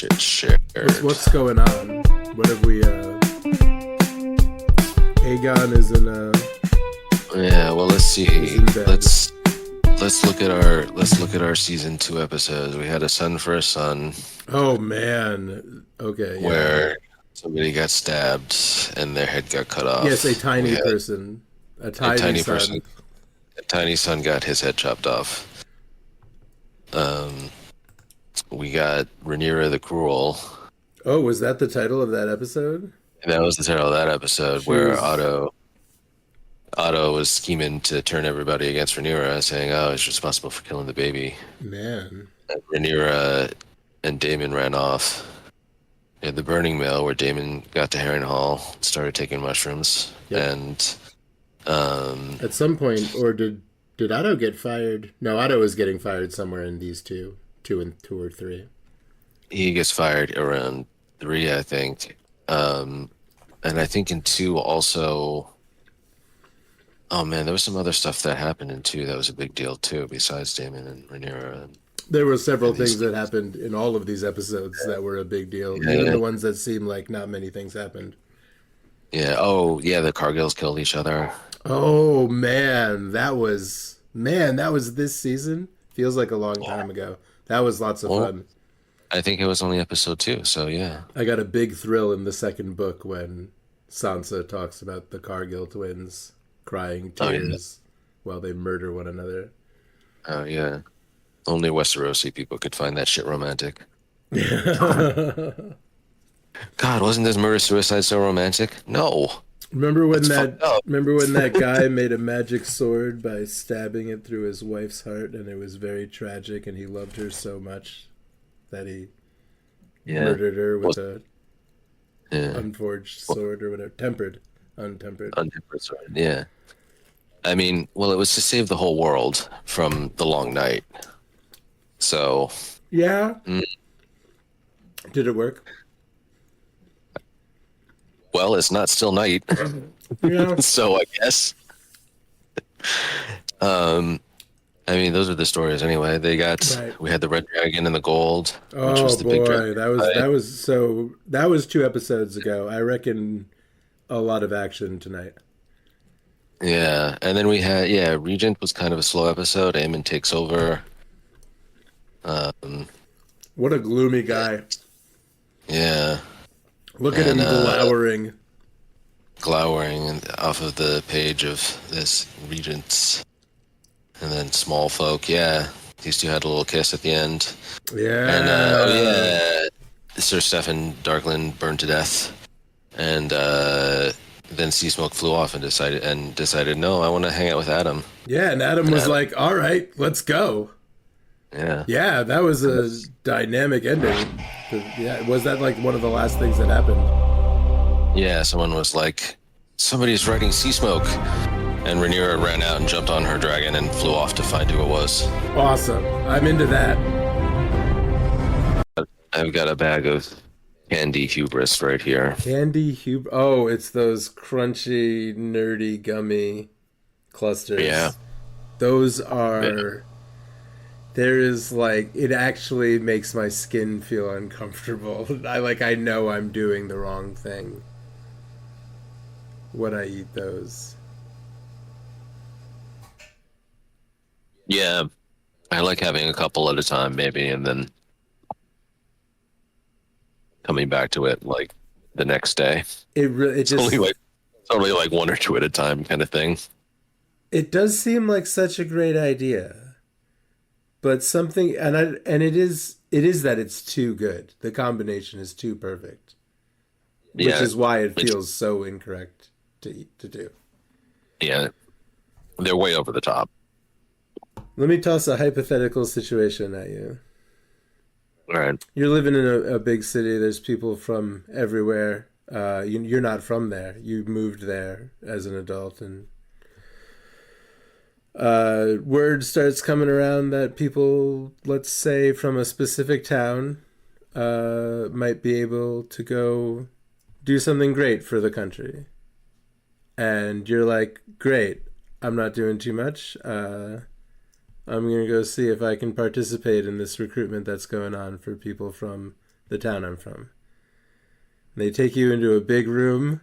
get shared. What's going on? What have we? Aegon is in. Yeah, well, let's see. in bed. Let's look at our season 2 episodes. We had A Son for a Son, Oh man. Okay. Yeah. where somebody got stabbed and their head got cut off. Yes, a We tiny had person, a a tiny, tiny son. person. A tiny son got his head chopped off. We got Rhaenyra the Cruel. Oh, was that the title of that episode? And that was the title of that episode, She where was- Otto was scheming to turn everybody against Rhaenyra, saying, "Oh, he's responsible for killing the baby." Man. And Rhaenyra and Daemon ran off. We had the Burning Mill, where Daemon got to Harrenhal, started taking mushrooms, Yep. and At some point, or did Otto get fired? No, Otto was getting fired somewhere in these two or three. he gets fired around 3, I think. And I think in 2 also. Oh man, there was some other stuff that happened in 2 that was a big deal too, besides Daemon and Rhaenyra. There were several And these things that happened in all of these episodes that were a big deal. Yeah, Even yeah. the ones that seem like not many things happened. Yeah. Oh, yeah. The Cargills killed each other. Oh that was this season. Feels like a long time ago. That was lots of Well, fun. I think it was only episode 2. So yeah. I got a big thrill in the second book when Sansa talks about the Cargill twins crying Oh, yeah. tears while they murder one another. Oh yeah. Only Westerosi people could find that shit romantic. God, wasn't this murder suicide so romantic? No. Remember when fucked up. that guy made a magic sword by stabbing it through his wife's heart, and it was very tragic, and he loved her so much that he Yeah. murdered her with a Yeah. unforged sword or whatever, untempered. Untempered sword. Yeah. I mean, well, it was to save the whole world from the long night. So, Yeah. Mm. Did it work? well, it's not still night. Yeah. So I guess. I mean, those are the stories anyway. They got Right. We had the red dragon and the gold, which Oh was the big boy, dragon. that was 2 episodes ago. I reckon a lot of action tonight. Yeah, and then we had Regent was kind of a slow episode. Aemon takes over. What a gloomy guy. Yeah, Look at him And, glowering. off of the page of this Regent's, and then small folk. Yeah, these two had a little kiss at the end. Yeah. And Sir Stefan Darkland burned to death, and then Sea Smoke flew off and decided no, I want to hang out with Adam. Yeah, and Adam was Adam- like, all right, let's go. Yeah. Yeah, that was a dynamic ending. Yeah, was that like one of the last things that happened? Yeah, someone was like, somebody's riding Sea Smoke, and Rhaenyra ran out and jumped on her dragon and flew off to find who it was. Awesome. I'm into that. I've got a bag of candy hubris right here. Candy Oh, it's those crunchy, nerdy, gummy clusters. Yeah. Those are... There is like... It actually makes my skin feel uncomfortable. I know I'm doing the wrong thing when I eat those. Yeah, I like having a couple at a time, maybe, and then coming back to it like the next day. It's Only like 1 or 2 at a time, kind of thing. It does seem like such a great idea, but something, and it is that it's too good. The combination is too perfect, which Yeah, is why it feels so incorrect to do. yeah, they're way over the top. Let me toss a hypothetical situation at you. All right. You're living in a big city. There's people from everywhere. You're not from there. You moved there as an adult, and word starts coming around that people, let's say from a specific town, might be able to go do something great for the country. And you're like, great, I'm not doing too much. I'm going to go see if I can participate in this recruitment that's going on for people from the town I'm from. They take you into a big room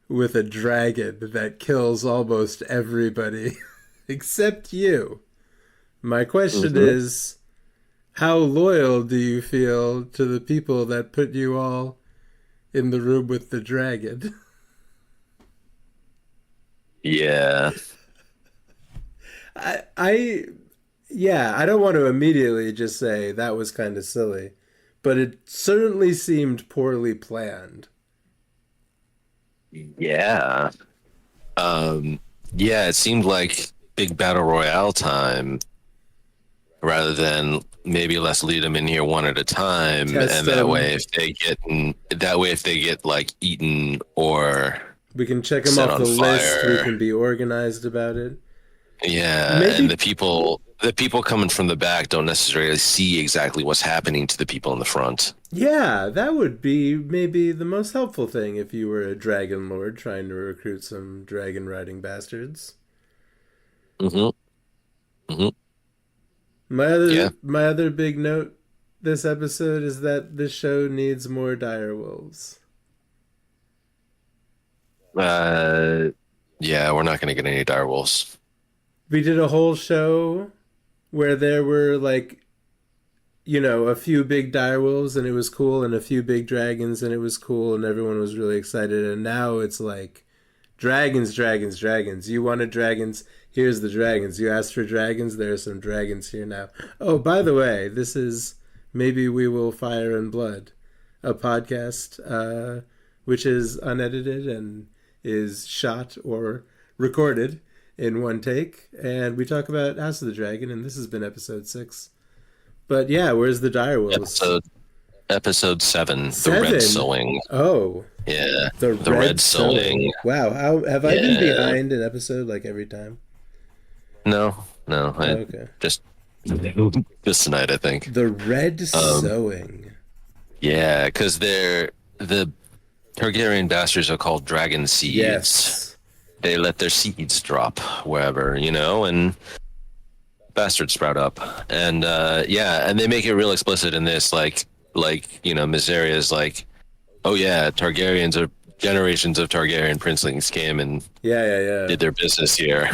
with a dragon that kills almost everybody except you. My question Hmm. is, how loyal do you feel to the people that put you all in the room with the dragon? Yeah. I yeah, I don't want to immediately just say that was kind of silly, but it certainly seemed poorly planned. Yeah. Um, yeah, it seemed like big battle royale time rather than maybe let's lead them in here one at a time, Test and that them. way if they get like eaten or We can check them set off on the list. We fire. can be organized about it. Yeah, and Maybe, the people coming from the back don't necessarily see exactly what's happening to the people in the front. yeah, that would be maybe the most helpful thing if you were a dragon lord trying to recruit some dragon riding bastards. Hmm. Hmm. Yeah. My other big note this episode is that the show needs more dire wolves. Uh, yeah, we're not going to get any direwolves. We did a whole show where there were like, a few big dire wolves and it was cool, and a few big dragons and it was cool, and everyone was really excited. And now it's like dragons, dragons, dragons. You wanted dragons? Here's the dragons. You asked for dragons? There are some dragons here now. Oh, by the way, this is Maybe We Will Fire and Blood, a podcast which is unedited and is shot or recorded in one take. And we talk about House of the Dragon, and this has been episode 6. But yeah, where's the direwolves? Episode Episode 7, the red 7? sowing. Oh, Yeah, the the red red sewing. sowing. Wow, how have I been Yeah. behind an episode like every time? No, no, Oh, I okay. just just tonight, I think. The red Um, sewing. yeah, because the Targaryen bastards are called dragon seeds. Yes. They let their seeds drop wherever, and bastards sprout up. And yeah, and they make it real explicit in this, Myseria's like, oh yeah, Targaryens are generations of Targaryen princelings came and Yeah, yeah, yeah. did their business here,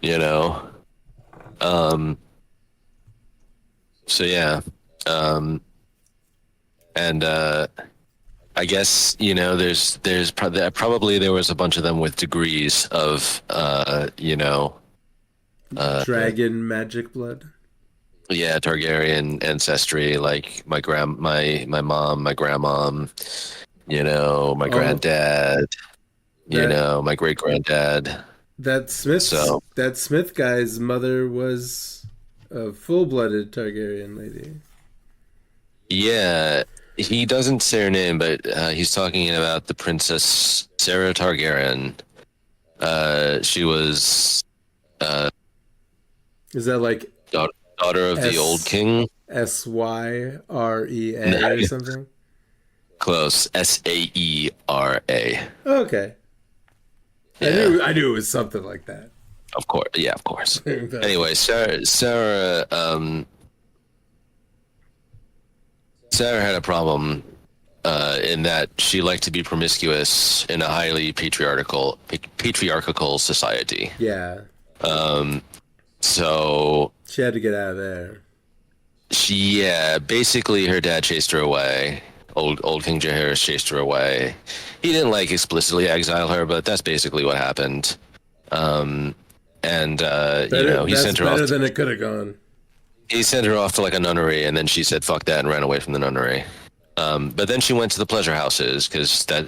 you know. Um, so yeah, um, and I guess probably there was a bunch of them with degrees of uh, Dragon magic blood. yeah, Targaryen ancestry, like my mom, my grandmom, my Oh, granddad, that my great granddad. So That Smith guy's mother was a full-blooded Targaryen lady. yeah, he doesn't say her name, but he's talking about the Princess Sarah Targaryen. She was uh, Is that like daughter of the old S king. Syrea or something? Close. Saera. Okay. Yeah, I knew it was something like that. of course. Yeah, of course. Okay. Anyway, Sarah had a problem in that she liked to be promiscuous in a highly patriarchal society. Yeah. So She had to get out of there. yeah, basically her dad chased her away. Old King Jaehaerys chased her away. He didn't like explicitly exile her, but that's basically what happened. And he That's sent her off. better than it could have gone. He sent her off to like a nunnery, and then she said "fuck that" and ran away from the nunnery. But then she went to the pleasure houses because that,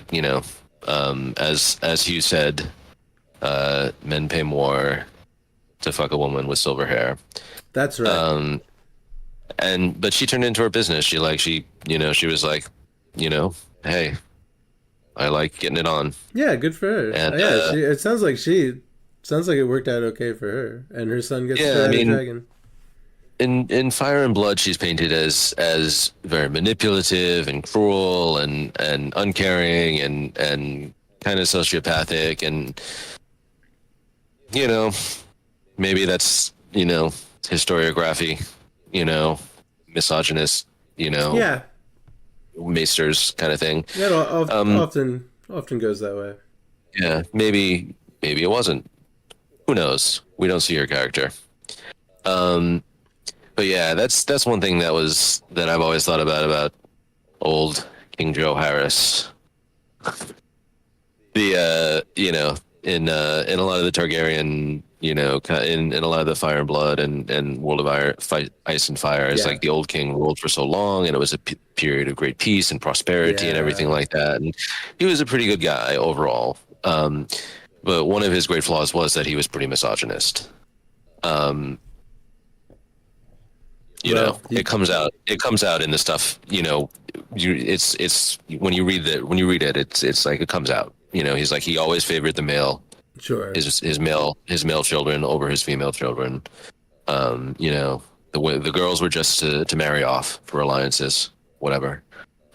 as Hugh said, men pay more to fuck a woman with silver hair. That's right. Um, but she turned into her business. She was like, hey, I like getting it on, Yeah, good for her. and Yeah, sounds like it worked out okay for her, and her son gets to yeah, I ride a mean, dragon. in Fire and Blood, she's painted as very manipulative and cruel and uncaring and kind of sociopathic, and you know maybe that's historiography, misogynist you know, Yeah, maesters kind of thing. that Um, often goes that way. yeah, maybe it wasn't. Who knows? We don't see her character. Um, but yeah, that's one thing that I've always thought about old King Joe Harris. The in a lot of the Targaryen, in a lot of the Fire and Blood and World of Ice and Fire, it's Yeah, like the old king ruled for so long, and it was a period of great peace and prosperity and everything yeah. like that. And he was a pretty good guy overall. But one of his great flaws was that he was pretty misogynist. Um, Well, it comes out in the stuff, it's when you read it, it's like it comes out. He's like he always favored the male, sure. his male children over his female children. The girls were just to marry off for alliances, whatever.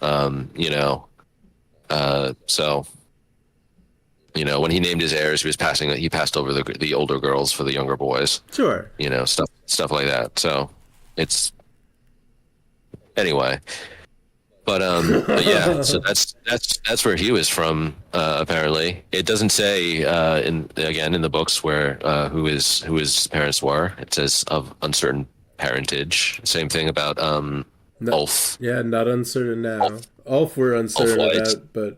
Um, you know, so when he named his heirs, he passed over the older girls for the younger boys. Sure. Stuff like that. So it's anyway. But yeah, so that's where he was from. Apparently, it doesn't say in the books where who his parents were. It says of uncertain parentage. Same thing about No, Ulf. yeah, not uncertain now. Ulf, Ulf we're Ulf uncertain White. about, but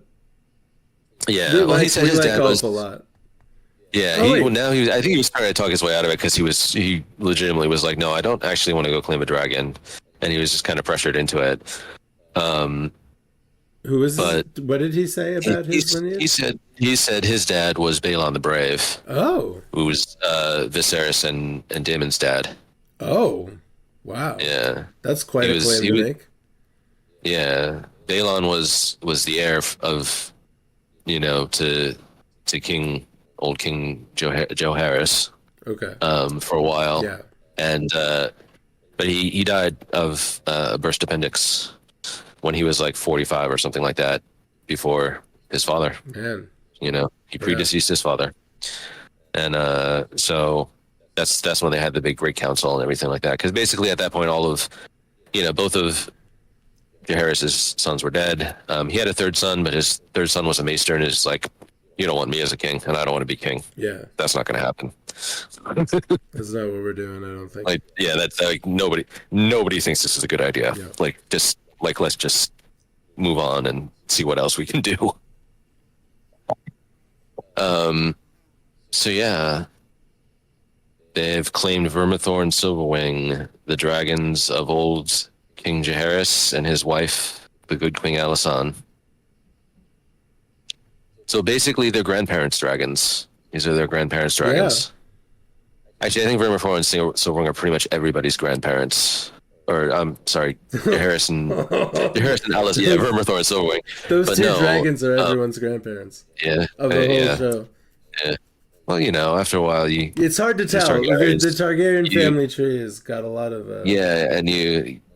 Yeah, well, he said we his like dad Ulf was. a lot. Yeah, Oh wait, I think he was trying to talk his way out of it because he legitimately was like, no, I don't actually want to go claim a dragon, and he was just kind of pressured into it. Um, who is his, but what did he say about his lineage? he said his dad was Balon the Brave, Oh, who was Viserys and Daemon's dad. oh, wow, Yeah, that's quite a claim he to was make. yeah. Balon was the heir of to King Joe Harris Okay, for a while, yeah, and but he died of a burst appendix when he was like 45 or something like that before his father. man, He yeah, predeceased his father, and so that's when they had the big great council and everything like that. Because basically at that point, all of both of Jaehaerys's sons were dead. He had a third son, but his third son was a maester, and is like, you don't want me as a king, and I don't want to be king. yeah. That's not going to happen. That's not what we're doing. I don't think. Like, yeah, that's like nobody thinks this is a good idea. Yeah. Like, just like let's just move on and see what else we can do. Um. So yeah, they've claimed Vermithor and Silverwing, the dragons of old King Jaehaerys and his wife, the good Queen Alysanne. So basically, they're grandparents' dragons. These are their grandparents' Yeah. dragons. Actually, I think Vermithor and Silverwing are pretty much everybody's grandparents. Or I'm sorry, Jaehaerys and Alysanne. Yeah, those, Vermithor and Silverwing. those But two no, dragons are um, everyone's grandparents yeah, of the whole yeah, show. yeah. Well, after a while, It's hard to these tell. The Targaryens, Targaryen you, family tree has got a lot of. yeah,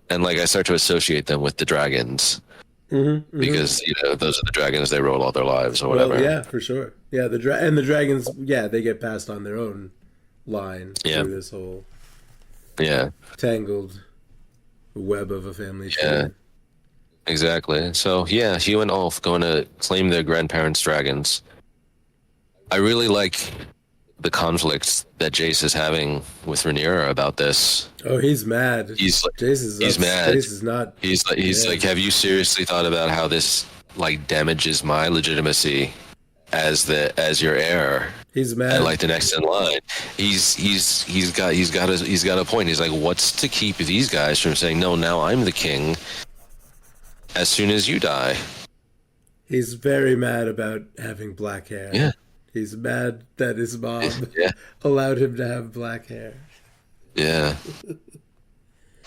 and like I start to associate them with the dragons Hmm. because those are the dragons they rode all their lives or Well, whatever. yeah, for sure. Yeah, and the dragons, yeah, they get passed on their own line Yeah, through this whole yeah, tangled web of a family yeah, tree. exactly. So yeah, Hugh and Ulf going to claim their grandparents' dragons. I really like the conflict that Jace is having with Rhaenyra about this. Oh, he's mad. He's like, Jace is he's mad. Jace is not. He's Yeah, like, have you seriously thought about how this like damages my legitimacy as your heir he's and mad. like the next in line? He's got a point. He's like, what's to keep these guys from saying no? Now I'm the king. As soon as you die, He's very mad about having black hair. yeah, He's mad that his mom yeah, allowed him to have black hair. yeah,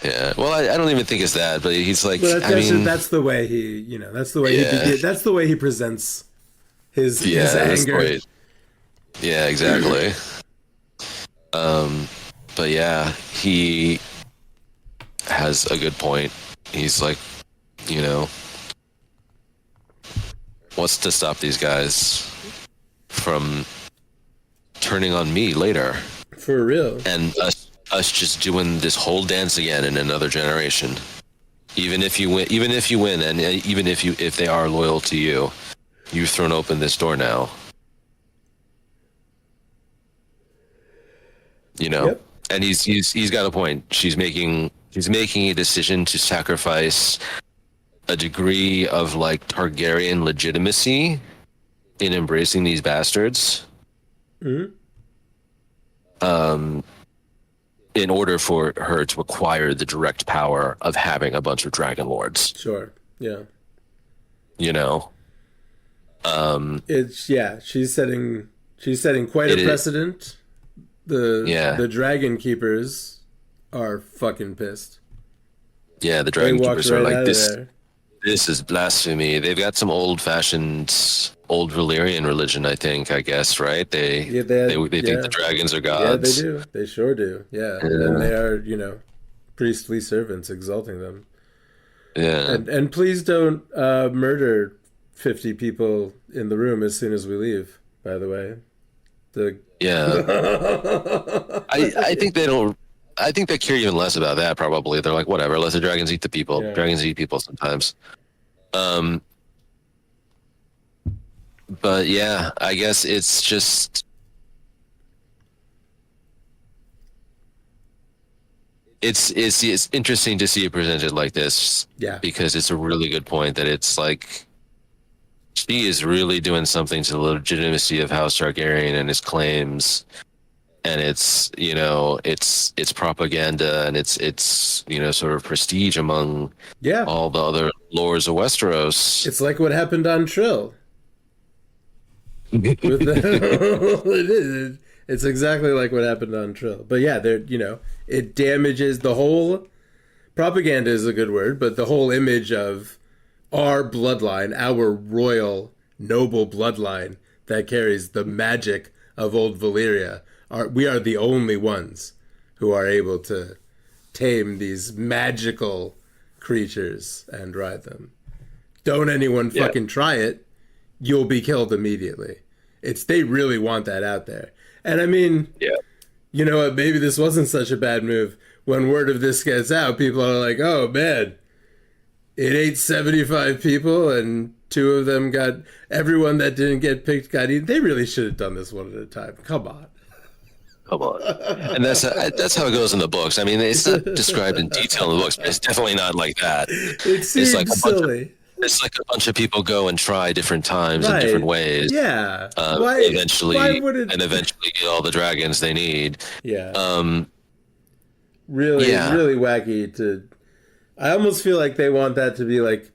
yeah. Well, I don't even think it's that, but he's like, But I mean, that's the way he, that's the way yeah, that's the way he presents his yeah, that's anger. great. Yeah, exactly. But yeah, he has a good point. He's like, you know, what's to stop these guys from turning on me later For real. and us just doing this whole dance again in another generation? even if you win, and even if they are loyal to you, you've thrown open this door now. You know, Yep. and he's got a point. She's making a decision to sacrifice a degree of like Targaryen legitimacy in embracing these bastards. Hmm. Um, in order for her to acquire the direct power of having a bunch of dragon lords. Sure. Yeah. You know, It's yeah. She's setting quite a it is. precedent. The Yeah, the dragon keepers are fucking pissed. yeah. The They dragon walked keepers are right like out of this. there. This is blasphemy. They've got some old-fashioned, old Valyrian religion, I think. I guess, right? They Yeah, they they had, they think the yeah, dragons are yeah, they gods. do. They sure do. Yeah, and Yeah, they are, priestly servants exalting them. yeah, And please don't murder 50 people in the room as soon as we leave. By the way, the yeah. I think they don't. I think they care even less about that. Probably they're like, whatever. Let the dragons eat the people. yeah, Dragons eat people sometimes. Um, but yeah, I guess it's interesting to see it presented like this yeah, because it's a really good point that it's like she is really doing something to the legitimacy of House Targaryen and his claims, and it's propaganda and it's sort of prestige among yeah. all the other lords of Westeros. It's like what happened on Trill with the. It is. It's exactly like what happened on Trill. But yeah, it damages the whole propaganda is a good word, but the whole image of our bloodline, our royal noble bloodline that carries the magic of old Valyria. We are the only ones who are able to tame these magical creatures and ride them. Don't anyone Yeah, fucking try it. You'll be killed immediately. They really want that out there. And I mean, yeah. you know what, maybe this wasn't such a bad move. When word of this gets out, people are like, oh man, it ate 75 people and two of them everyone that didn't get picked got eaten. They really should have done this one at a time. Come on. Come on. And that's how it goes in the books. I mean, it's not described in detail in the books, but it's definitely not like that. It It's like seems a bunch of silly. it's like a bunch of people go and try different times and different Right. ways. Yeah. Um, Why eventually, would it and eventually get all the dragons they need. Yeah. Um, Really, yeah, really wacky to I almost feel like they want that to be like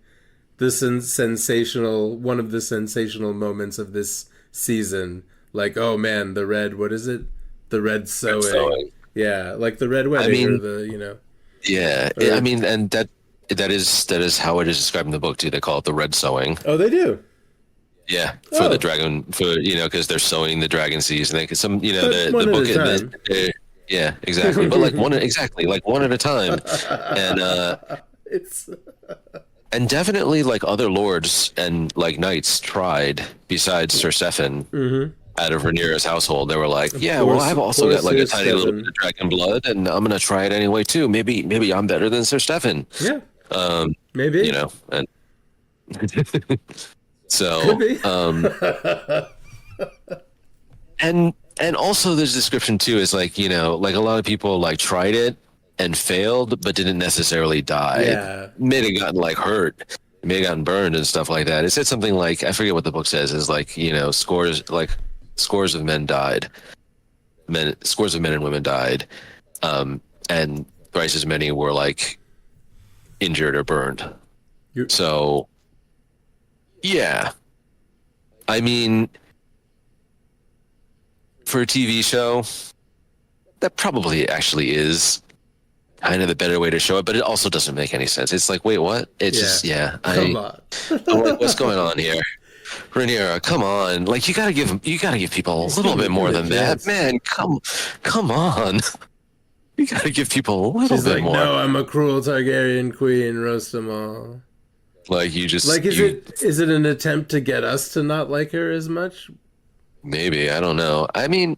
the sensational one of the sensational moments of this season. Like, oh man, the red, what is it? The red sewing. so Yeah, like the red I wedding or mean, the. yeah, I Or mean, and that is how it is described in the book too. They call it the red sowing. oh, they do. Yeah, for the Oh, dragon, because they're sowing the dragon seeds, and but the one at book, a time. yeah, exactly, but like one at a time, and It's and definitely like other lords and like knights tried besides Sir Stefan hmm. out of Rhaenyra's household. They were like, Of yeah, well, course, I've of also got course, like a there's tiny little bit Stefan. of dragon blood, and I'm gonna try it anyway too. Maybe I'm better than Sir Stefan. Yeah, Um, maybe. and Could so be. and also there's description too is like like a lot of people like tried it and failed but didn't necessarily die. Yeah. May have gotten like hurt, may have gotten burned and stuff like that. It said something like, I forget what the book says, is like scores of men died, scores of men and women died, and thrice as many were like injured or burned. You So yeah, I mean, for a TV show, that probably actually is kind of the better way to show it, but it also doesn't make any sense. It's like, wait, what? It's yeah. just, yeah, Come on. I'm like, what's going on here? Rhaenyra, come on. Like, you gotta give people a little bit Give more it a than that. chance. Man, come on. You gotta give people a little She's bit like, more. no, I'm a cruel Targaryen queen. Roast them all. Like, you Like, just, is you, it an attempt to get us to not like her as much? maybe, I don't know. I mean,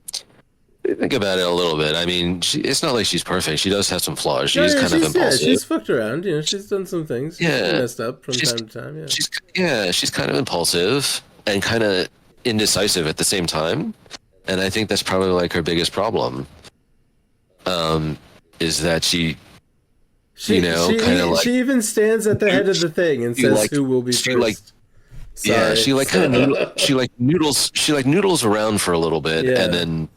Think about it a little bit. I mean, it's not like she's perfect. She does have some flaws. She No, is yeah, kind of impulsive. she's fucked around. You know, she's done some things. She's Yeah, messed up from she's time to time. Yeah. she's kind of impulsive and kind of indecisive at the same time. And I think that's probably like her biggest problem. Is that kind of like She even stands at the head of the thing and she says like who will be she like first. yeah, Sorry. she like kind of she like noodles around for a little bit, and Yeah. then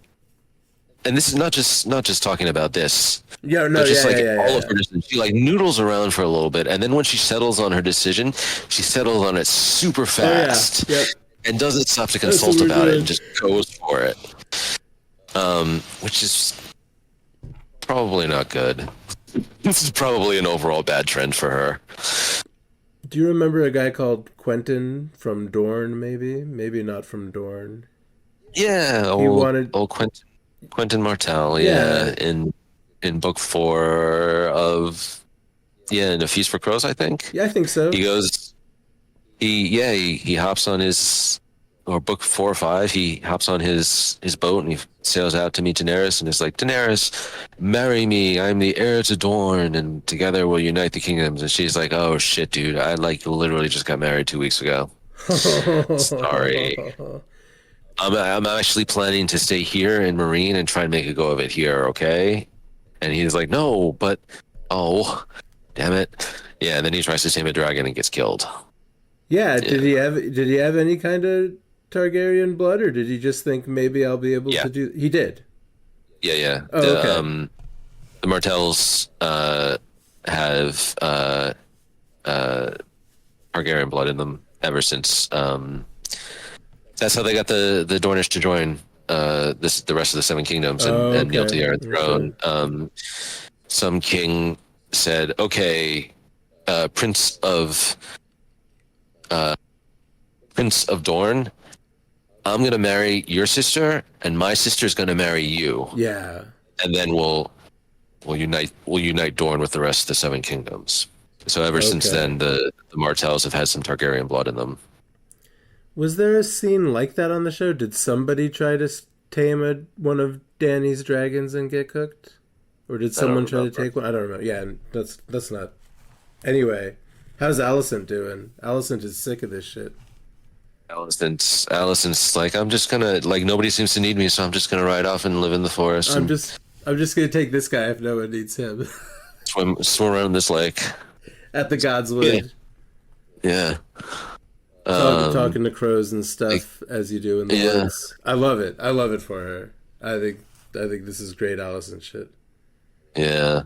this is not just talking about this, Yeah. No. but just Yeah. like Yeah. Yeah. all Yeah. of her decisions. She like noodles around for a little bit, and then when she settles on her decision, she settles on it super Oh yeah. fast Yep. and doesn't stop to That's what consult we're about it doing. and just goes for it. Which is probably not good. This is probably an overall bad trend for her. Do you remember a guy called Quentin from Dorne? Maybe not from Dorne. Yeah, He wanted. old Quentin Martell. Yeah. Yeah, in book 4 of in A Feast for Crows, I think. Yeah, I think so. He goes, he hops on his, or book 4 or 5, he hops on his boat and he sails out to meet Daenerys and is like, Daenerys, marry me, I'm the heir to Dorne, and together we'll unite the kingdoms. And she's like, oh shit, dude, I like literally just got married 2 weeks ago. Sorry. I'm actually planning to stay here in Marine and try and make a go of it here, okay? And he's like, no, but oh, damn it. Yeah, and then he tries to tame a dragon and gets killed. Yeah, Yeah. did he have any kind of Targaryen blood, or did he just think maybe I'll be able Yeah. to do? He did. Yeah. Oh, The okay. the Martells have Targaryen blood in them ever since. That's how they got the Dornish to join the rest of the Seven Kingdoms Oh, and kneel to okay. the Iron Okay. Throne. Some king said, "Okay, Prince of Prince of Dorne, I'm gonna marry your sister, and my sister's gonna marry you, Yeah. and then we'll unite Dorne with the rest of the Seven Kingdoms." So ever since Okay. then, the Martells have had some Targaryen blood in them. Was there a scene like that on the show? Did somebody try to tame one of Danny's dragons and get cooked, or did I don't someone try to remember. take one? I don't remember. Yeah, that's not. Anyway, how's Alicent doing? Alicent is sick of this shit. Allison's like, I'm just gonna, like, nobody seems to need me, so I'm just gonna ride off and live in the forest I'm and just I'm just gonna take this guy if no one needs him. swim around this lake. At the Yeah. Godswood, Yeah. Um, talking to crows and stuff as you do in the yeah. woods. I love it. I love it for her. I think this is great Alicent shit. Yeah.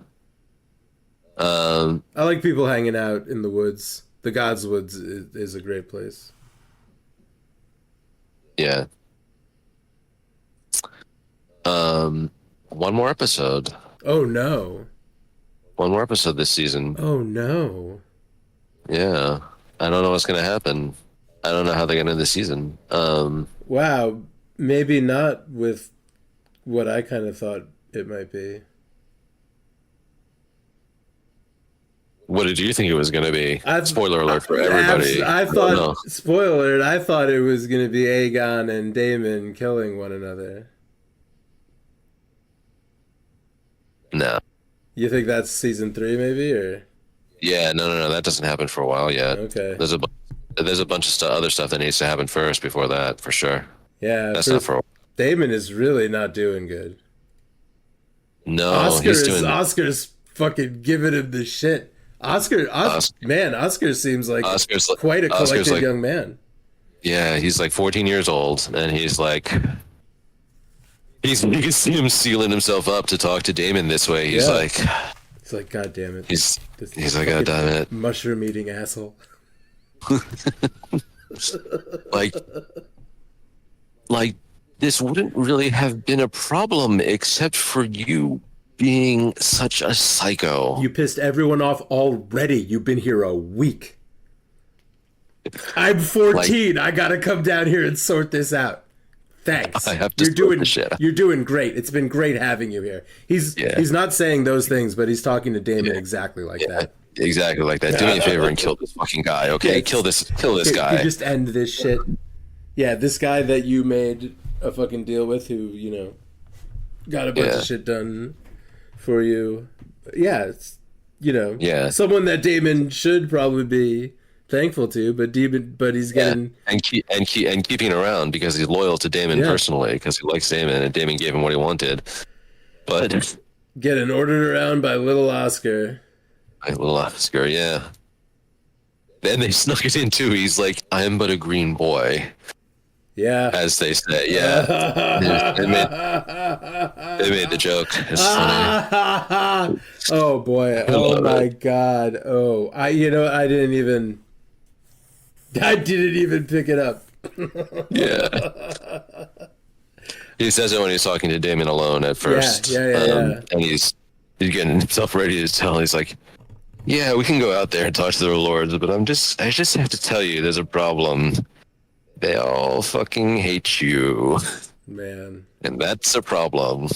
Um, I like people hanging out in the woods. The Godswoods is a great place. yeah. One more episode. Oh no. One more episode this season. Oh no. Yeah. I don't know what's gonna happen. I don't know how they're gonna end the season. Wow. Maybe not with what I kind of thought it might be. What did you think it was gonna be? I've, Spoiler alert for everybody. I I don't know. thought, spoiler alert, I thought it was going to be Aegon and Daemon killing one another. No. You think that's season 3, maybe, or Yeah, no. That doesn't happen for a while yet. okay? There's a bunch of other stuff that needs to happen first before that, for sure. Yeah, That's not for. Daemon is really not doing good. No, he's doing. Oscar's fucking giving him the shit. Oscar, Man, Oscar seems like Oscar's quite a Oscar's collected like, young man. yeah, he's like 14 years old, and he's like, you can see him sealing himself up to talk to Damon this way. He's Yeah. like, He's like, God damn it! he's This he's like, God damn it, mushroom eating asshole. like, like this wouldn't really have been a problem except for you being such a psycho. You pissed everyone off already. You've been here a week. I'm 14. I gotta come down here and sort this out. Thanks. I have to sort this shit out. You're doing great. It's been great having you here. He's not saying those things, but he's talking to Damon exactly like that. Exactly like that. Do me a favor and kill this fucking guy, okay? Yeah, Kill this guy. You just end this shit. Yeah, this guy that you made a fucking deal with, who got a bunch of Yeah. shit done for you. Yeah, it's Yeah. someone that Damon should probably be thankful to, but he's Yeah. getting And keeping around because he's loyal to Damon yeah personally because he likes Damon and Damon gave him what he wanted. But getting ordered around by little Oscar. my little Oscar, yeah. And they snuck it in too. He's like, I am but a green boy, Yeah. as they say. Yeah. They made the joke. It's funny. Oh boy. I Oh love my it. god. Oh, I didn't even pick it up. Yeah. He says it when he's talking to Damon alone at Yeah, first. yeah, yeah, yeah. And he's getting himself ready to tell. He's like, yeah, we can go out there and talk to their lords, but I just have to tell you, there's a problem. They all fucking hate you. Man. And that's a problem.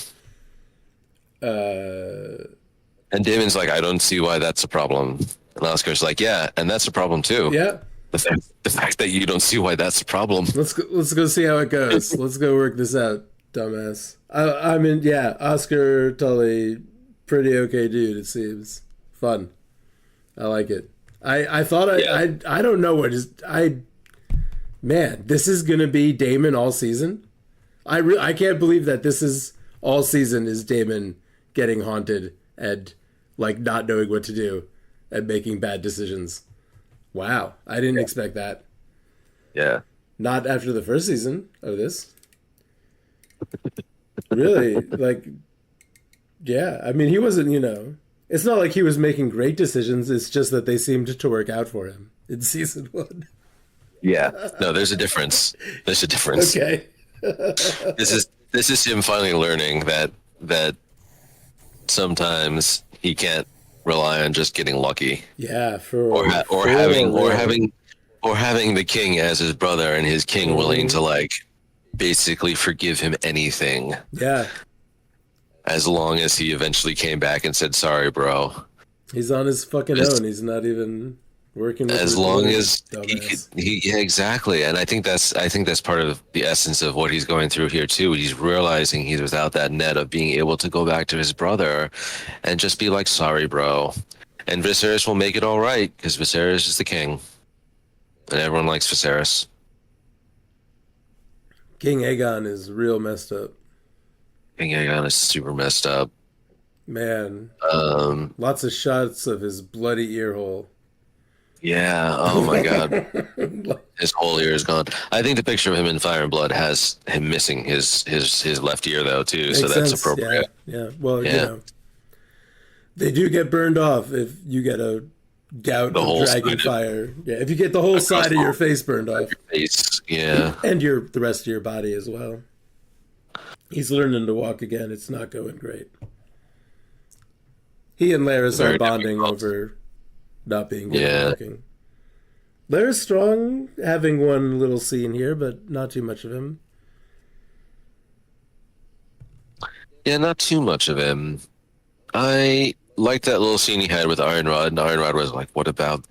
Uh And Damon's like, I don't see why that's a problem. And Oscar's like, yeah, and that's a problem too. yeah. The fact that you don't see why that's a problem. Let's go see how it goes. Let's go work this out, dumbass. I mean, yeah, Oscar Tully, pretty okay dude, it seems. Fun. I like it. I thought Yeah. I don't know what is man, this is gonna be Damon all season. I can't believe that this is all season is Damon getting haunted and like not knowing what to do and making bad decisions. Wow, I didn't expect that. Yeah. Not after the first season of this. Really, like, yeah. I mean, he wasn't. It's not like he was making great decisions. It's just that they seemed to work out for him in season one. Yeah. No, there's a difference. There's a difference. Okay. This is him finally learning that sometimes he can't rely on just getting lucky Yeah, or having the king as his brother and his king willing to like basically forgive him anything yeah. as long as he eventually came back and said sorry, bro. He's on his fucking As- own. He's not even working with As his long boys, as he could, dumbass. yeah, exactly. And I think that's part of the essence of what he's going through here too. He's realizing he's without that net of being able to go back to his brother and just be like, sorry, bro. And Viserys will make it all right because Viserys is the king, and everyone likes Viserys. King Aegon is real messed up. King Aegon is super messed up. Man, Um, lots of shots of his bloody ear hole. yeah. Oh my God, his whole ear is gone. I think the picture of him in Fire and Blood has him missing his left ear though too. So Makes that's sense. appropriate. Yeah. Well, Yeah. they do get burned off if you get a gout The of whole dragon side of- fire. Yeah, if you get the whole Across side the of your whole- face burned off, Face. Yeah. and the rest of your body as well. He's learning to walk again. It's not going great. He and Laris Very are bonding difficult. over not being good Yeah. at walking. Laris strong, having one little scene here, but not too much of him. Yeah, not too much of him. I liked that little scene he had with Ironrod, and Ironrod was like, what about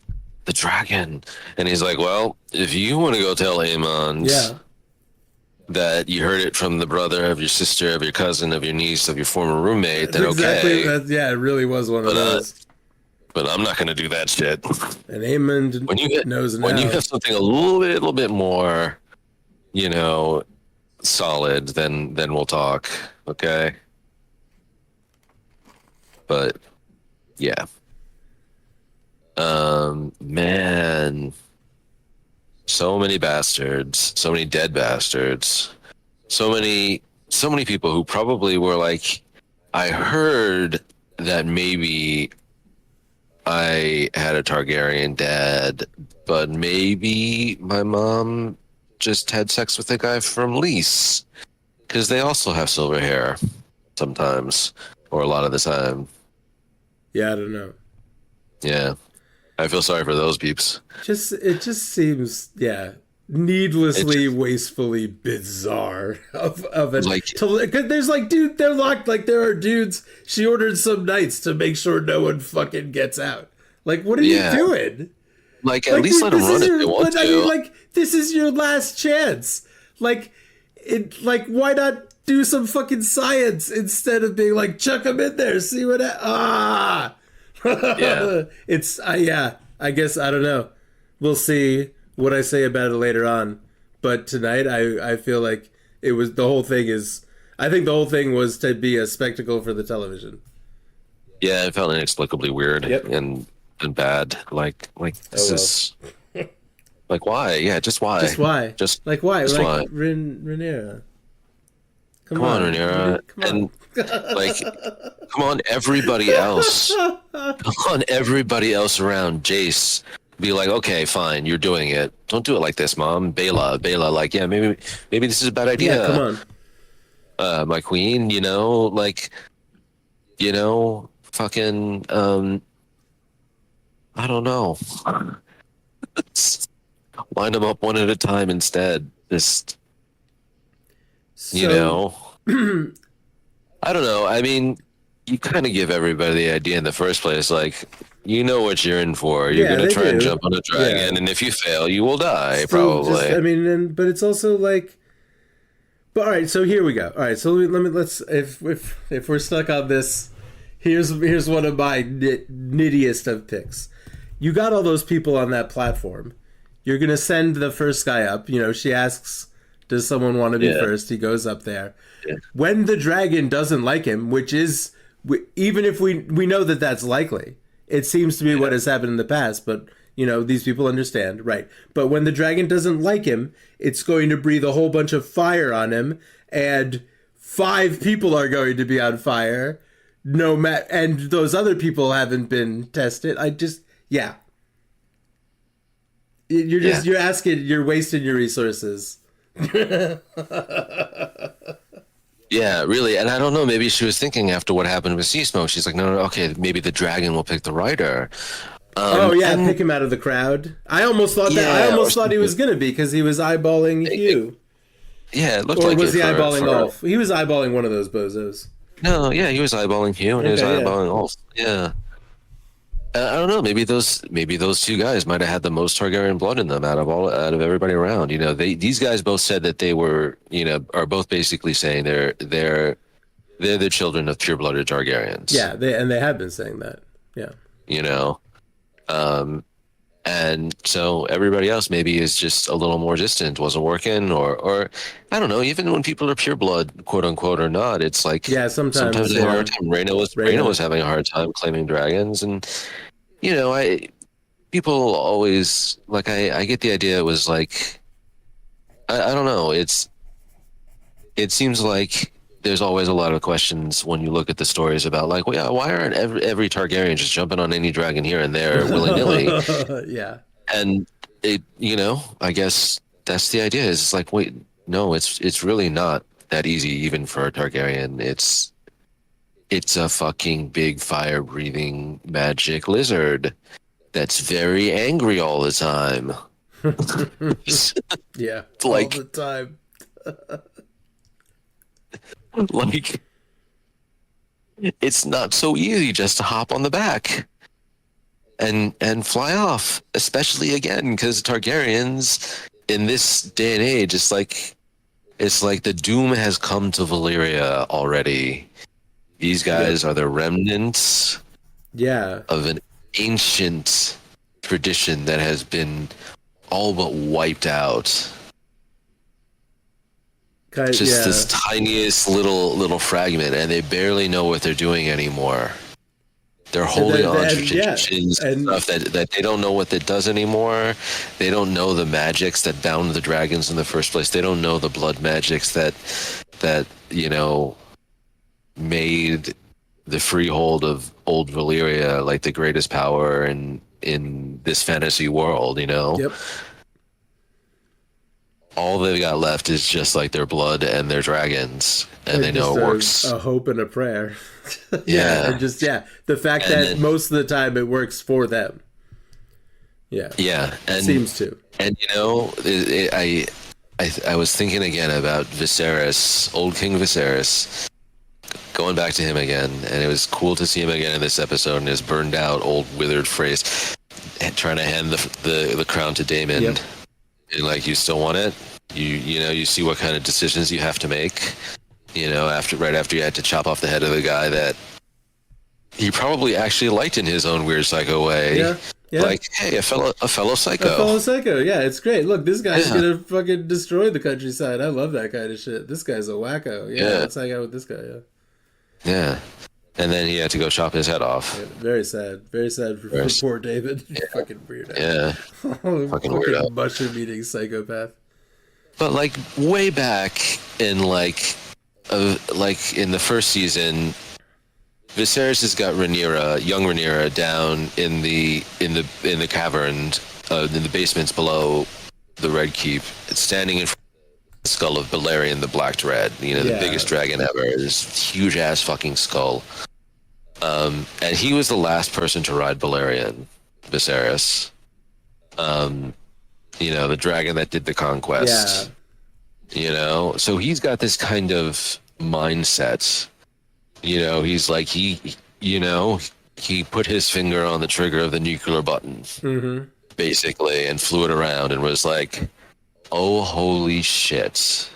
the dragon? And he's like, well, if you want to go tell Aemon Yeah, that you heard it from the brother of your sister, of your cousin, of your niece, of your former roommate, then exactly. okay. Yeah, it really was one of But, those. But I'm not going to do that shit. And Aemon When you knows now. when you have something a little bit more, solid, then we'll talk. Okay. But yeah. Man, so many bastards, so many dead bastards, so many people who probably were like, I heard that maybe I had a Targaryen dad, but maybe my mom just had sex with a guy from Lys, because they also have silver hair sometimes, or a lot of the time. Yeah, I don't know. Yeah. I feel sorry for those peeps. It just seems needlessly wastefully bizarre of it. Like- Cause there's like dude, they're locked. Like there are dudes. She ordered some knights to make sure no one fucking gets out. Like what are Yeah. you doing? Like, at Like, least dude, let them this run is if they want but to. I mean, like this is your last chance. Like why not do some fucking science instead of being like, chuck them in there, see what Yeah. it's yeah, I guess I don't know. We'll see what I say about it later on. But tonight I feel like it was the whole thing is I think the whole thing was to be a spectacle for the television. Yeah, it felt inexplicably weird Yep. and bad. Like Oh this well. is like why? Yeah, just Just why? why? Just Like why? just Like why? Rhaenyra. Come Come on, on. What do you, Rhaenyra. come And on. like come on, everybody else. Come on, everybody else around Jace. Be like, okay, fine, you're doing it. Don't do it like this, Mom. Bela, like, yeah, maybe this is a bad Yeah, come idea. on. My queen, like, fucking, I don't know. Line them up one at a time instead. Just, you So know, I don't know. I mean, you kind of give everybody the idea in the first place, like, you know what you're in for. You're yeah, gonna they try and do. jump on a Yeah. dragon, and if you fail, you will die, Still just probably. I mean but it's also like but all right, so here we go. All right, so let's if we're stuck on this, here's one of my nittiest of picks. You got all those people on that platform. You're gonna send the first guy up. She asks, "Does someone want to be Yeah. first?" He goes up there. Yeah. When the dragon doesn't like him, which is even if we know that that's likely, it seems to be what has happened in the past. But these people understand, right? But when the dragon doesn't like him, it's going to breathe a whole bunch of fire on him, and 5 people are going to be on fire. No matter, and those other people haven't been tested. Yeah. Yeah. You're wasting your resources. Yeah, really. And I don't know, maybe she was thinking after what happened with Sea Smoke, she's like, no, okay, maybe the dragon will pick the rider. Oh yeah, And pick him out of the crowd. I almost thought that. I yeah, or almost thought he something. was gonna be because he was eyeballing Hugh, Yeah, it looked or like was it he eyeballing for Ulf? He was eyeballing one of those bozos. no, yeah, he was eyeballing Hugh and he was Okay, yeah. eyeballing Ulf. Yeah. I don't know. Maybe those two guys might have had the most Targaryen blood in them out of everybody around. These guys both said that they were, are both basically saying they're the children of pure-blooded Targaryens. Yeah, they have been saying that. Yeah. You know, um, and so everybody else maybe is just a little more distant, wasn't working, or I don't know. Even when people are pure blood, quote unquote, or not, it's like Yeah, sometimes sometimes, they have a yeah. hard time. Reyna was Reyna. having a hard time claiming dragons, and I people always like I get the idea it was like I don't know. It seems like there's always a lot of questions when you look at the stories about like, well, yeah, why aren't every Targaryen just jumping on any dragon here and there willy nilly? Yeah. And I guess that's the idea. Is it's like, wait, no, it's really not that easy even for a Targaryen. It's a fucking big fire breathing magic lizard that's very angry all the time. Yeah. All like the time. like it's not so easy just to hop on the back and fly off, especially again because Targaryens in this day and age, it's like the doom has come to Valyria already. These Yep. guys are the remnants Yeah. of an ancient tradition that has been all but wiped out. Just Yeah. this tiniest little fragment, and they barely know what they're doing anymore. They're holding on to Yeah. traditions and And stuff that they don't know what that does anymore. They don't know the magics that bound the dragons in the first place. They don't know the blood magics that made the freehold of old Valyria like the greatest power in this fantasy world. yep. All they've got left is just like their blood and their dragons, and they And know just it works. a hope and a prayer. Yeah, Yeah. and just the fact And that then, most of the time it works for them. Yeah, yeah, seems to. and I was thinking again about Viserys, old King Viserys, going back to him again, and it was cool to see him again in this episode in his burned out, old, withered face, trying to hand the crown to Daemon. Yep. And like, you still want it? You see what kind of decisions you have to make. right after you had to chop off the head of the guy that he probably actually liked in his own weird psycho way. Yeah, yeah. Like, hey, a fellow A psycho. fellow psycho. Yeah, it's great. Look, this guy's Yeah, gonna fucking destroy the countryside. I love that kind of shit. This guy's a wacko. Yeah, yeah, let's hang out with this guy. Yeah. yeah. And then he had to go chop his head Yeah, off. very sad. Very sad for Whereas- poor David. Yeah, Fucking weirdo. yeah, fucking weirdo. Fucking mushroom eating psychopath. But like way back in like in the first season, Viserys has got Rhaenyra, young Rhaenyra, down in the caverns, in the basements below the Red Keep, standing in front of the skull of Balerion the Black Dread. The Yeah. biggest dragon ever. This huge ass fucking skull. And he was the last person to ride Balerion, Viserys. The dragon that did the Yeah. conquest. So he's got this kind of mindset. He's like he put his finger on the trigger of the nuclear button, Mm-hmm. basically, and flew it around and was like, oh, holy shit.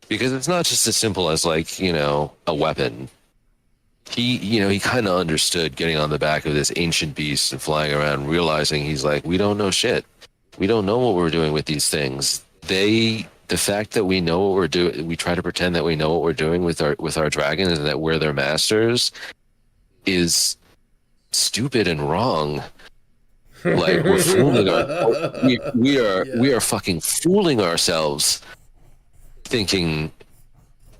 Because it's not just as simple as like, a weapon. He kind of understood getting on the back of this ancient beast and flying around, realizing he's like, we don't know shit. We don't know what we're doing with these things. The fact that we know what we're doing, we try to pretend that we know what we're doing with our dragons and that we're their masters, is stupid and wrong. Like we're fooling we are fucking fooling ourselves, thinking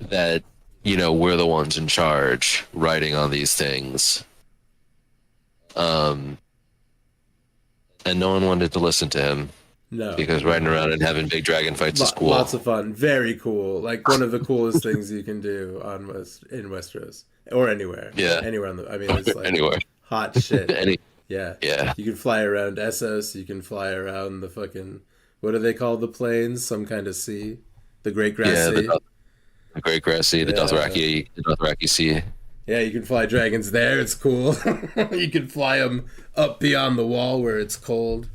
that we're the ones in charge, riding on these things. And no one wanted to listen to him. No. Because riding around and having big dragon fights is cool. Lots of fun. Very cool. Like one of the coolest things you can do in Westeros or anywhere. Yeah. Anywhere on the. I mean, it's like Anywhere. hot shit. Yeah. Yeah. You can fly around Essos. You can fly around the fucking. What do they call the plains? Some kind of sea. The Great Grass Sea. The Great Grass Sea, the Dothraki Sea. Yeah, you can fly dragons there. It's cool. You can fly them up beyond the wall where it's cold.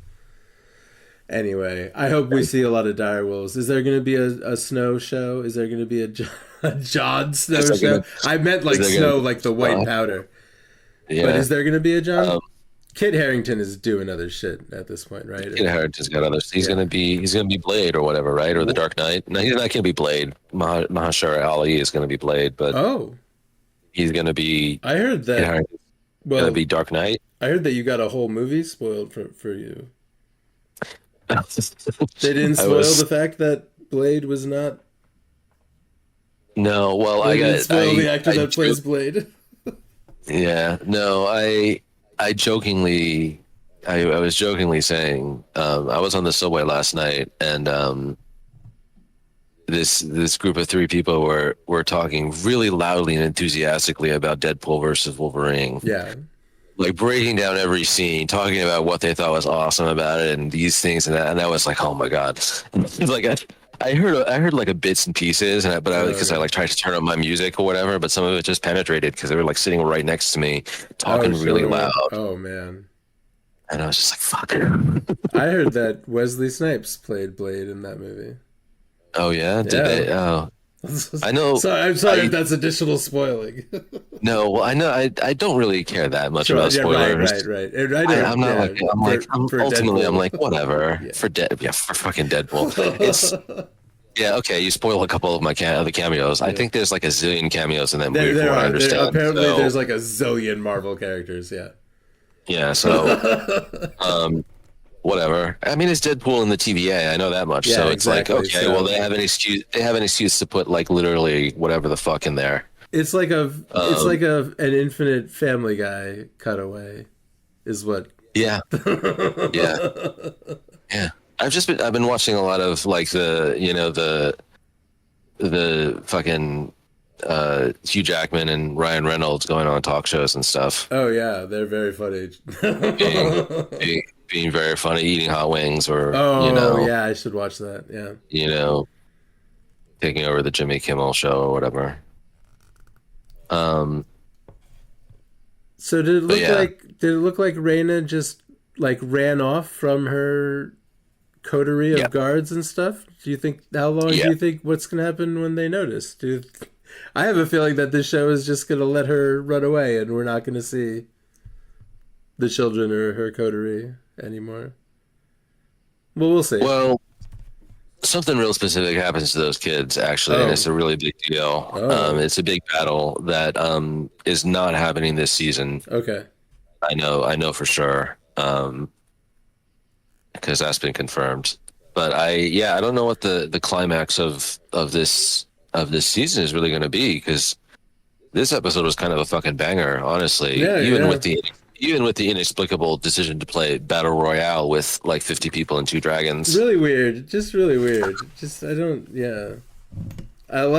Anyway, I hope we see a lot of direwolves. Is there going to be a snow show? Is there going to be a Jon Snow show? I meant like snow, like the white powder. Yeah. But is there going to be a Jon? Kit Harington is doing other shit at this point, right? Kit Harington's got others. He's gonna be Blade or whatever, right? Or the Dark Knight. No, he's not gonna be Blade. Mahashara Ali is gonna be Blade, but he's gonna be. I heard that. Gonna be Dark Knight. I heard that you got a whole movie spoiled for you. They didn't spoil the fact that Blade was not. No, well, they didn't spoil the actor that plays Blade. Yeah, no, I jokingly, I was jokingly saying, I was on the subway last night, and this group of three people were talking really loudly and enthusiastically about Deadpool versus Wolverine. Yeah. Like breaking down every scene, talking about what they thought was awesome about it, and these things and that. And I was like, oh my god! Like I heard like a bits and pieces, because I like tried to turn up my music or whatever, but some of it just penetrated because they were like sitting right next to me, talking really loud. Oh man! And I was just like, fuck. I heard that Wesley Snipes played Blade in that movie. Oh yeah, did they? Oh. I know. I'm sorry if that's additional spoiling. No, well, I know. I don't really care that much about spoilers. Right. I'm not like. Ultimately, I'm like whatever for fucking Deadpool. It's okay. You spoil a couple of my other cameos. I think there's like a zillion cameos in that movie. There I are. understand. Apparently, there's like a zillion Marvel characters. Yeah. Yeah. So, whatever. I mean, it's Deadpool in the TVA. I know that much. Yeah, so it's exactly. like, okay, well, they have an excuse. They have an excuse to put like literally whatever the fuck in there. It's like an Infinite Family Guy cutaway, is what. Yeah. Yeah. I've been watching a lot of like the fucking Hugh Jackman and Ryan Reynolds going on talk shows and stuff. Oh yeah, they're very funny. being very funny, eating hot wings, or yeah, I should watch that. Yeah, taking over the Jimmy Kimmel show or whatever. So did it look like Reyna just like ran off from her coterie of guards and stuff? Do you think what's gonna happen when they notice? I have a feeling that this show is just gonna let her run away, and we're not gonna see the children or her coterie anymore. Well, we'll see. Well, something real specific happens to those kids actually, and it's Oh, a really big deal. oh, It's a big battle that is not happening this season. okay. I know for sure. Because that's been confirmed. But yeah, I don't know what the climax of this season is really going to be because this episode was kind of a fucking banger, honestly. Yeah, yeah. Even with the inexplicable decision to play battle royale with like 50 people and two dragons. Really weird. Just really weird. Just I don't. Yeah. I Um,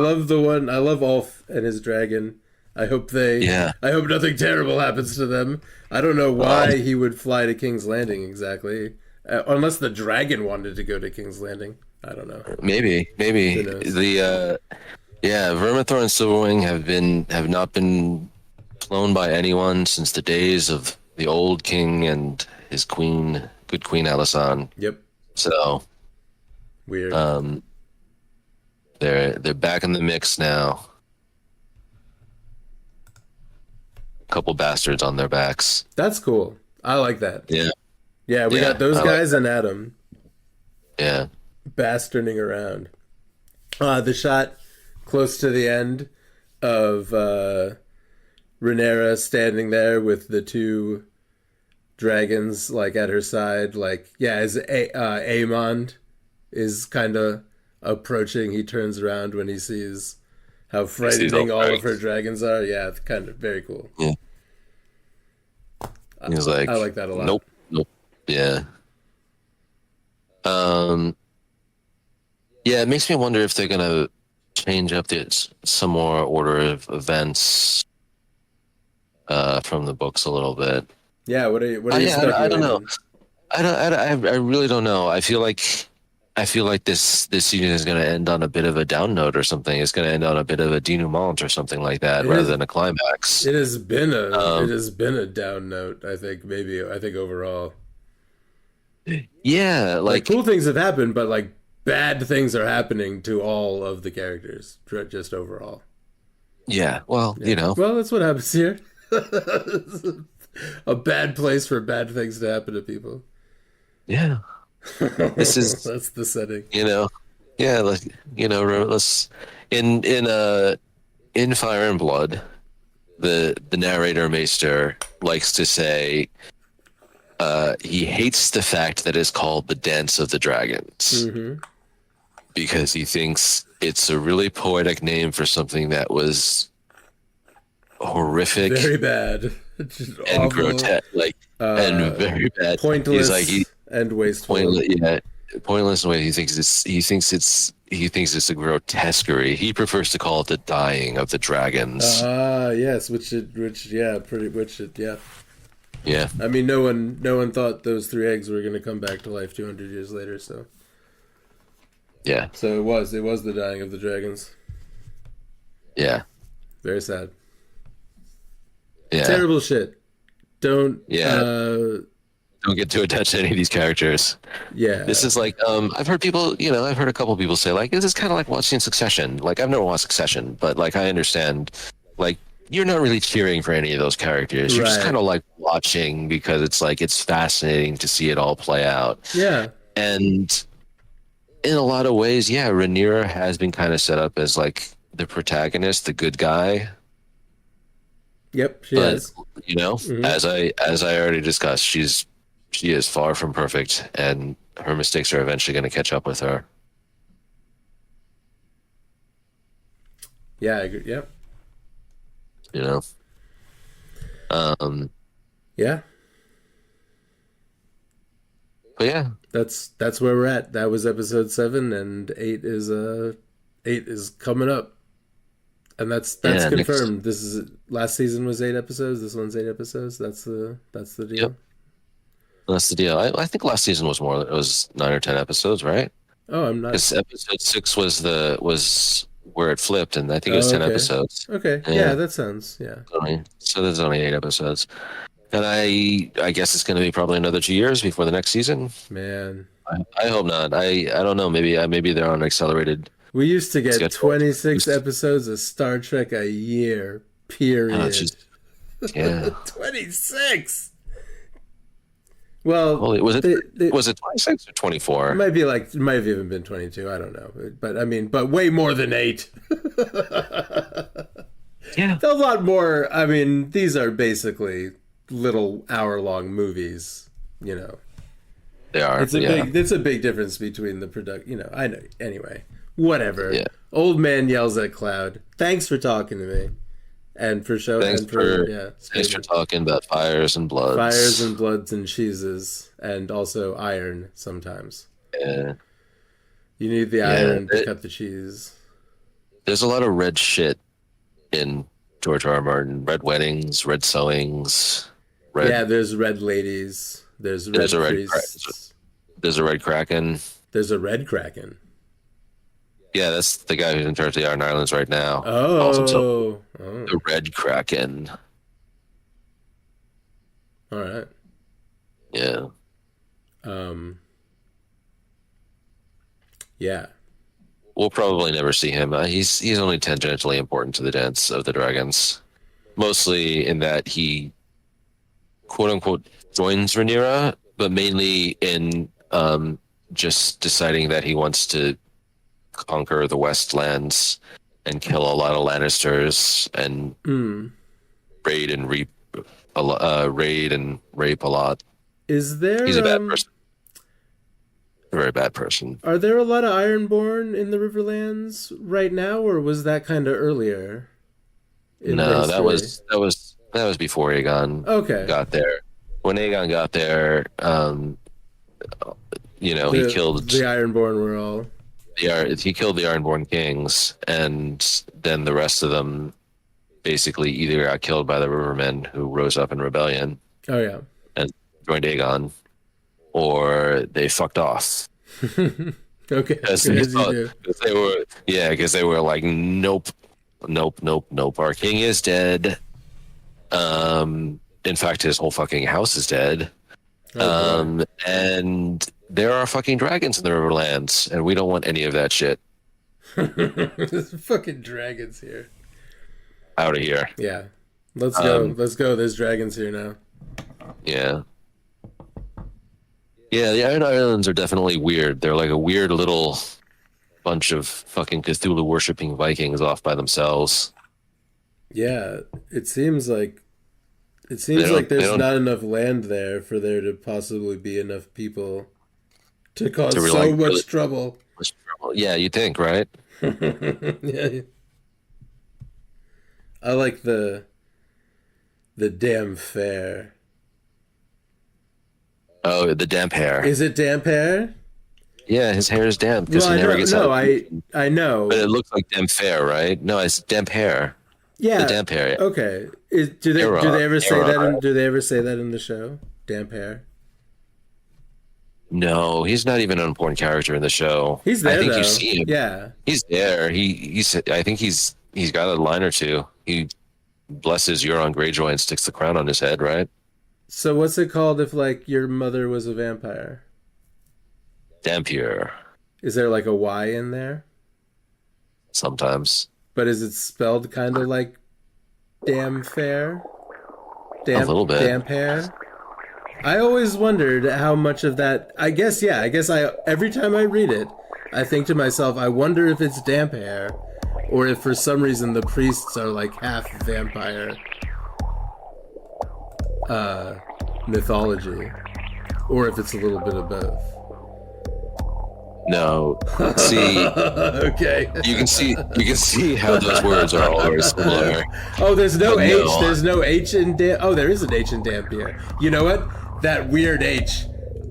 love the one. I love Ulf and his dragon. I hope they. yeah. I hope nothing terrible happens to them. I don't know Um, why he would fly to King's Landing exactly, unless the dragon wanted to go to King's Landing. I don't know. Who maybe knows? yeah, Vermithor and Silverwing have not been flown by anyone since the days of the old king and his queen, good Queen Alisan. Yep. So Weird. um, they're back in the mix now. Couple bastards on their backs. That's cool. I like that. Yeah, Yeah, we got yeah, those I like. guys and Adam Yeah, bastarding around. The shot close to the end of Rhaenyra standing there with the two dragons like at her side, like yeah, as Aemond is kind of approaching, he turns around when he sees how he's all frightening all right. of her dragons are. Yeah, it's kind of very cool. Yeah, I, he's I like, like that a lot. nope, nope. Yeah. Um. Yeah, it makes me wonder if they're gonna change up some more order of events from the books a little bit. Yeah, what are you Yeah, I don't know. speculating? I really don't know. I feel like this season is going to end on a bit of a down note or something. It's going to end on a bit of a denouement or something like that, It rather is. than a climax. It Um, has been a down note. I think overall, yeah, like like cool things have happened, but like bad things are happening to all of the characters just overall. yeah. Well, Yeah. Well, that's what happens here. A bad place for bad things to happen to people. yeah. This is That's the setting. yeah, like let's in Fire and Blood, the narrator Maester likes to say he hates the fact that it's called the Dance of the Dragons Hmm. because he thinks it's a really poetic name for something that was horrific Very bad. Just and awful. grotesque, like and Uh, very bad. He's like Pointless and wasteful. pointless, yeah, pointless in a way. He thinks it's a grotesquerie. He prefers to call it the dying of the dragons. Ah, yes, yeah. Yeah, I mean, no one thought those three eggs were going to come back to life 200 years later. yeah, So it was the dying of the dragons. yeah, Very sad. yeah, Terrible shit. Don't. yeah. Don't get too attached to any of these characters. Yeah. This is like I've heard people, I've heard a couple people say like this is kind of like watching Succession. Like I've never watched Succession, but like I understand like you're not really cheering for any of those characters. You're just Right. kind of like watching because it's like it's fascinating to see it all play out. Yeah. And in a lot of ways, yeah, Rhaenyra has been kind of set up as like the protagonist, the good guy. Yep. She But has. Hmm. as I already discussed, she is far from perfect, and her mistakes are eventually going to catch up with her. Yeah. I agree. Yep. You know. Um. Yeah. But yeah, That's where we're at. That was episode 7, and 8 is coming up, and that's yeah. Next, confirmed. This is last season was 8 episodes. This one's 8 episodes. That's the yep, deal. that's the deal. I think last season was more. It was 9 or 10 episodes, right? Oh, I'm not. Because episode 6 was where it flipped, and I think it was Oh, ten okay. episodes. Okay. Yeah, Yeah. that sounds. Yeah. So there's only 8 episodes. And I guess it's going to be probably another 2 years before the next season. Man. I hope not. I don't know. Maybe they're on accelerated. We used to get schedule. 26 episodes of Star Trek a year. Oh, Period. just yeah. 26. Well, Holy, was it they, was it 26 or it 24? might be like it might have even been 22. I don't know, but I mean, but way more than 8. Yeah, A lot more. I mean, these are basically little hour-long movies. You know, they are. Yeah, it's a big difference between the product. You know, I know. Anyway, whatever. yeah. Old man yells at cloud. Thanks for talking to me, and for show Thanks and for for yeah, thanks for screaming. talking about fires and Fires bloods. and bloods and cheeses, and also iron sometimes. Yeah, You need the yeah. iron to cut the cheese. There's a lot of red shit in George R. R. Martin. Red weddings, red sewings, red. Yeah, there's red ladies. There's There's red a priests. there's a red kraken. There's a red kraken. Yeah, that's the guy who's in charge of the Iron Islands right now. Calls himself Oh, oh, the Red Kraken. all right. Yeah. Um, yeah, We'll probably never see him. He's only tangentially important to the dance of the dragons, mostly in that he quote unquote joins Rhaenyra, but mainly in just deciding that he wants to conquer the Westlands and kill a lot of Lannisters and mm. raid and rape a lot. Is He's a there bad person, a very bad person. are there a lot of Ironborn in the Riverlands right now, or was that kind of earlier in the No, history? that was before Aegon Okay, got there. When Aegon got there, he killed the Ironborn were all he killed the Ironborn kings, and then the rest of them basically either got killed by the Rivermen who rose up in rebellion oh yeah. and joined Aegon, or they fucked off. Okay, Because good as you do. because they were like, nope, nope, nope, nope. Our king is dead. In fact, his whole fucking house is dead. Oh boy. And there are fucking dragons in the Riverlands, and we don't want any of that shit There's fucking dragons here. out of here. Yeah. Let's go. Um, Let's go. There's dragons here now. yeah. Yeah, the Iron Islands are definitely weird. They're like a weird little bunch of fucking Cthulhu worshipping Vikings off by themselves. Yeah, it They seems like don't they there's don't not enough land there for there to possibly be enough people to to cause so like really much trouble. yeah, you think, right? Yeah. I like the damn fair. Oh, the damp hair. Is it damp hair? Yeah, his hair is damp because Well, he I never know. gets out No, of it. I But know. it looks like damp fair, right? No, it's damp hair. The Yeah. damp hair. Yeah. Okay. Do Era, they ever say that era. do they ever say that in the show? Damp hair. No, he's not even an important character in the show. He's I there think you though. see him. Yeah. He's there. He's. I think he's got a line or two. He blesses Euron Greyjoy and sticks the crown on his head, right? So what's it called if like your mother was a vampire? Dampier. Is there like a Y in there? Sometimes But is it spelled kind of like damn fair? a little bit. Damp hair? I always wondered how much of that. I guess yeah. I guess I every time I read it, I think to myself, I wonder if it's damp hair, or if for some reason the priests are like half vampire mythology, or if it's a little bit of both. No. See, Okay. you can see how those words are all very similar. Oh, there's no But H. no. There's no H in damn. Oh, there is an H in Dampier. You know what? That weird H.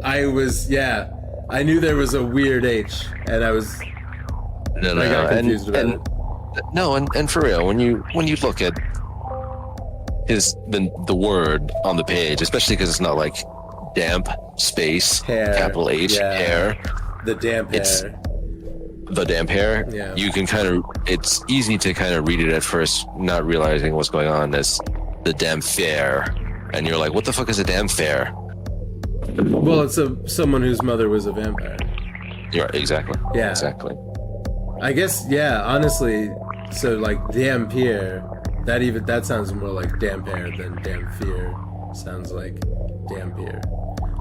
Yeah. I knew there was a weird H, and I got confused about it. No, and for real, when you look at the word on the page, especially because it's not like damp space Hair. capital H Yeah. hair, The damp It's- hair. the damp hair, Yeah. you can it's easy to kind of read it at first, not realizing what's going on as the damn fair, and you're like, what the fuck is a damn fair? Well, it's someone whose mother was a vampire. You're right, exactly. Yeah. Exactly. I guess, yeah, honestly, so like Dampier, that sounds more like Dampier than Dampier. Sounds like Dampier.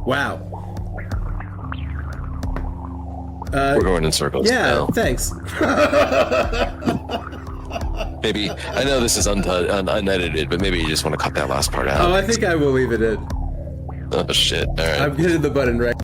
Wow. We're going in circles Yeah, now. thanks. Maybe I know this is unedited, but maybe you just want to cut that last part out. Oh, I think I will leave it in. Oh shit! All right. I'm hitting the button right